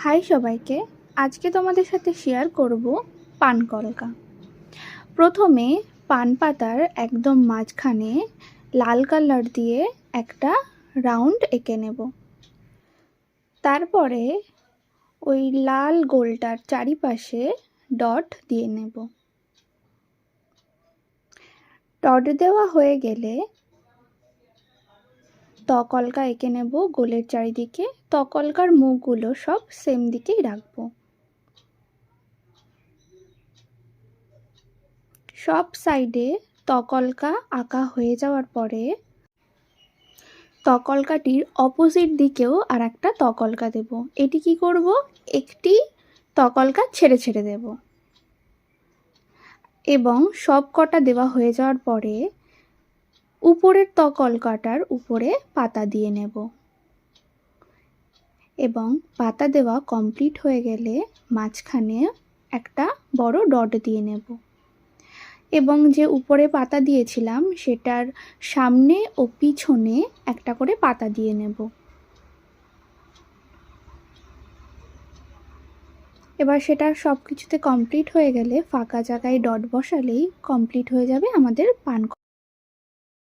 High সবাইকে, আজকে তোমাদের সাথে শেয়ার করব পান কলকা। প্রথমে পান পাতার একদম মাঝখানে লাল কালার দিয়ে একটা রাউন্ড এঁকে নেব। তারপরে ওই লাল গোলটার চারিপাশে ডট দিয়ে নেব। ডট দেওয়া হয়ে গেলে তকলকা এঁকে নেব গোলের চারিদিকে। তকলকার মুখগুলো সব সেম দিকেই রাখবো। সব সাইডে তকলকা আঁকা হয়ে যাওয়ার পরে তকলকাটির অপোজিট দিকেও আর একটা তকলকা দেব। এটি কি করব, একটি তকলকা ছেড়ে ছেড়ে দেব এবং সব কটা দেওয়া হয়ে যাওয়ার পরে উপরের তকলকাটার উপরে পাতা দিয়ে নেব এবং পাতা দেওয়া কমপ্লিট হয়ে গেলে মাঝখানে একটা বড় ডট দিয়ে নেব এবং যে উপরে পাতা দিয়েছিলাম সেটার সামনে ও পিছনে একটা করে পাতা দিয়ে নেব। এবার সেটা সব কিছুতে কমপ্লিট হয়ে গেলে ফাঁকা জায়গায় ডট বসালেই কমপ্লিট হয়ে যাবে আমাদের পান।